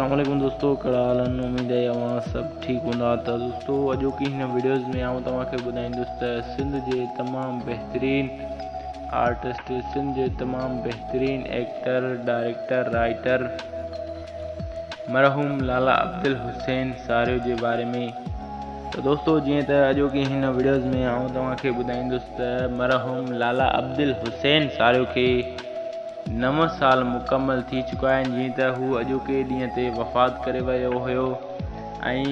अस्सलाम वालेकुम दोस्तों, कड़ालन उम्मीद है वहाँ सब ठीक हूंदा। तो दोस्तों अॼु की हिन वीडियोज़ में आऊं तव्हांखे ॿुधाईंदुसि त सिंध जे तमामु बहितरीन आर्टिस्ट, सिंध जे तमामु बहितरीन एक्टर, डायरेक्टर, राइटर मरहूम लाला अब्दुल हुसैन सारियो जे बारे में। तो दोस्तों जीअं त अॼु की हिन वीडियोज़ में आऊं तव्हांखे ॿुधाईंदुसि त मरहूम लाला अब्दुल हुसैन सारियो खे 9 साल मुकम्मल थी चुका आहिनि। जीअं त हू अॼोके ॾींहं ते वफ़ात करे वियो हुयो ऐं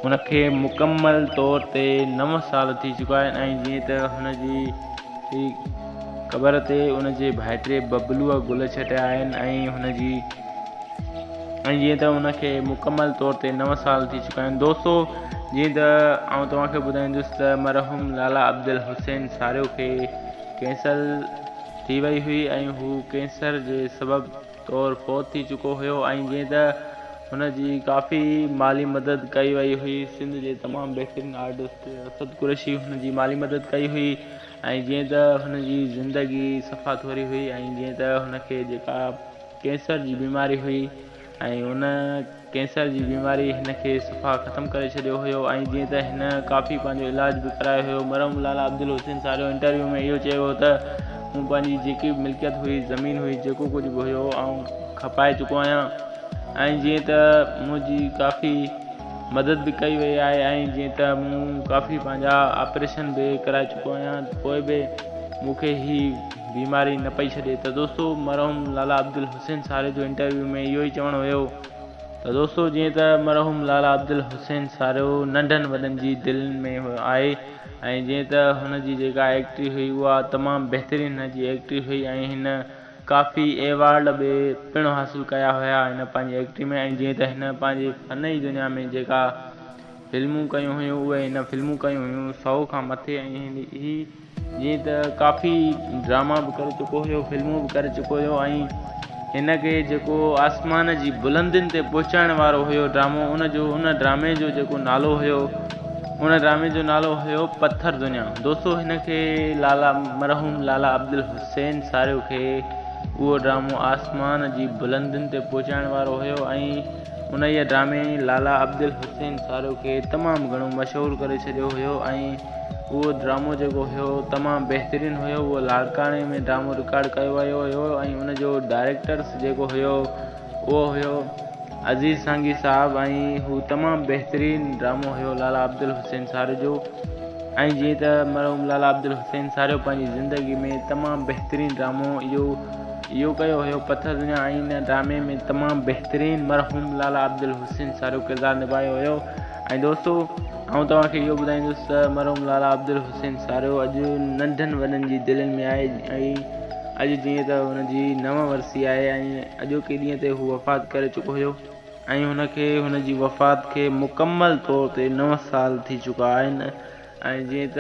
हुनखे मुकम्मल तौर ते 9 साल थी चुका आहिनि। ऐं जीअं त हुनजी क़बर ते हुनजे भाइटे बबलूअ गुल छटिया आहिनि ऐं जीअं त हुनखे मुकम्मल तौर ते 9 साल थी चुका आहिनि। दोस्तों जीअं त आउं तव्हांखे ॿुधाईंदुसि त मरहूम लाला अब्दुल हुसैन सारियो खे कैंसर थी वई हुई ऐं हू कैंसर जे सबबु तौर फ़ौत थी चुको हुयो। ऐं जीअं त हुनजी काफ़ी माली मदद कई वई हुई। सिंध जे तमामु बहितरीन आर्टिस्ट असद कुरैशी हुनजी माली मदद कई हुई ऐं जीअं त हुनजी ज़िंदगी सफ़ा थोरी हुई। ऐं जीअं त हुनखे जेका कैंसर जी बीमारी हुई ऐं हुन कैंसर जी बीमारी हिनखे सफ़ा ख़तमु करे छॾियो हुयो। ऐं जीअं त हिन काफ़ी पंहिंजो इलाज बि करायो हुयो। मरहूम लाला अब्दुल हुसैन सारियो इंटरव्यू में इहो चयो हो त मूं पंहिंजी जेकी बि मिल्कियत हुई, ज़मीन हुई, जेको कुझु बि हुयो आउं खपाए चुको आहियां। ऐं जीअं त मुंहिंजी काफ़ी मदद बि कई वई आहे ऐं जीअं त मूं काफ़ी पंहिंजा ऑपरेशन बि कराए चुको आहियां, पोइ बि मूंखे ही बीमारी न पई छॾे। त दोस्तों मरहूम लाला अब्दुल हुसैन सारियो जो इंटरव्यू में इहो ई चवणु हुयो। त दोस्तों जीअं त मरहूम लाला अब्दुल हुसैन सारियो नंढनि वॾनि जी दिलि में आहे ऐं जीअं त हुनजी जेका एक्टिंग हुई उहा तमामु बहितरीन हिनजी एक्टिंग हुई ऐं हिन काफ़ी एवार्ड बि पिणु हासिलु कया हुया हिन पंहिंजी एक्टिंग में। ऐं जीअं त हिन पंहिंजी फ़न जी दुनिया में जेका फिल्मूं कयूं हुयूं उहे हिन फिल्मूं कयूं हुयूं 100 खां मथे। ऐं ही जीअं त काफ़ी ड्रामा बि करे चुको हुयो, फिल्मूं बि करे चुको हुयो ऐं हिनखे जेको आसमान जी बुलंदियुनि ते पहुचाइण वारो हुयो ड्रामो, उन ड्रामे जो जेको नालो हुयो, उन ड्रामे जो नालो हुयो पत्थर दुनिया। दोस्तों हिनखे मरहूम लाला अब्दुल हुसैन सारियो खे उहो ड्रामो आसमान जी बुलंदियुनि ते पहुचाइण वारो हुयो ऐं उन ई ड्रामे लाला अब्दुल हुसैन सारियो खे तमामु घणो मशहूरु करे छॾियो हुयो। ऐं उहो ड्रामो जेको हुयो तमामु बहितरीनु हुयो। उहो लाड़काणे में ड्रामो रिकॉर्ड कयो वियो हुयो ऐं उनजो डायरेक्टर्स जेको हुयो उहो हुयो अज़ीज़ सांगी साहब ऐं हू तमामु बहितरीनु ड्रामो हुयो लाला अब्दुल हुसैन सारियो जो। ऐं जीअं त मरहूम लाला अब्दुल हुसैन सारियो पंहिंजी ज़िंदगी में तमामु बहितरीनु ड्रामो इहो कयो हुयो पत्थर दुनिया। ऐं हिन ड्रामे में तमामु बहितरीनु मरहूम लाला अब्दुल हुसैन सारियो किरदारु निभायो हुयो। ऐं दोस्तों आउं तव्हांखे इहो ॿुधाईंदुसि त मरहूम लाला अब्दुल हुसैन सारियो अॼु नंढनि वॾनि जी दिलनि में आहे ऐं अॼु जीअं त हुनजी 9 वर्सी आहे ऐं अॼोके ॾींहं ते हू वफ़ात करे चुको हुयो ऐं हुनखे हुनजी वफ़ात खे मुकम्मल तौर ते 9 साल थी चुका आहिनि। ऐं जीअं त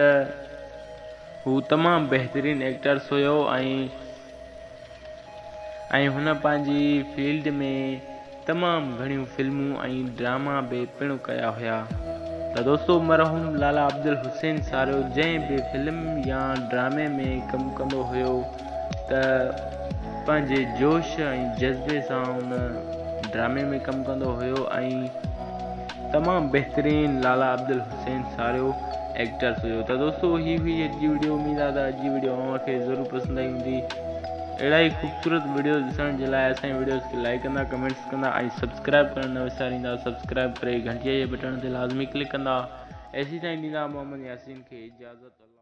हू तमामु बहितरीनु एक्टर्स हुयो ऐं हुन पंहिंजी फील्ड में तमामु घणियूं फिल्मूं ऐं ड्रामा बि पिणु कया हुया। त दोस्तों मरहूम लाला अब्दुल हुसैन सारियो जंहिं बि फिल्म या ड्रामे में कमु कंदो हुयो त पंहिंजे जोश ऐं जज़्बे सां उन ड्रामे में कमु कंदो हुयो ऐं तमामु बहितरीनु लाला अब्दुल हुसैन सारियो एक्टर्स हुयो। त दोस्तों ही हुई अॼु जी वीडियो। उमेद आहे त अॼु जी वीडियो तव्हांखे ज़रूरु पसंदि आई हूंदी। अहिड़ा ई ख़ूबसूरत वीडियोज़ ॾिसण जे लाइ असांजी वीडियोज़ खे लाइक कंदा, कमेंट्स कंदा ऐं सब्सक्राइब करणु न विसारींदा। सब्सक्राइब करे घंटीअ जे बटन ते लाज़मी क्लिक कंदा। ऐसी ताईं ॾींदा मोहम्मद यासीन खे इजाज़त।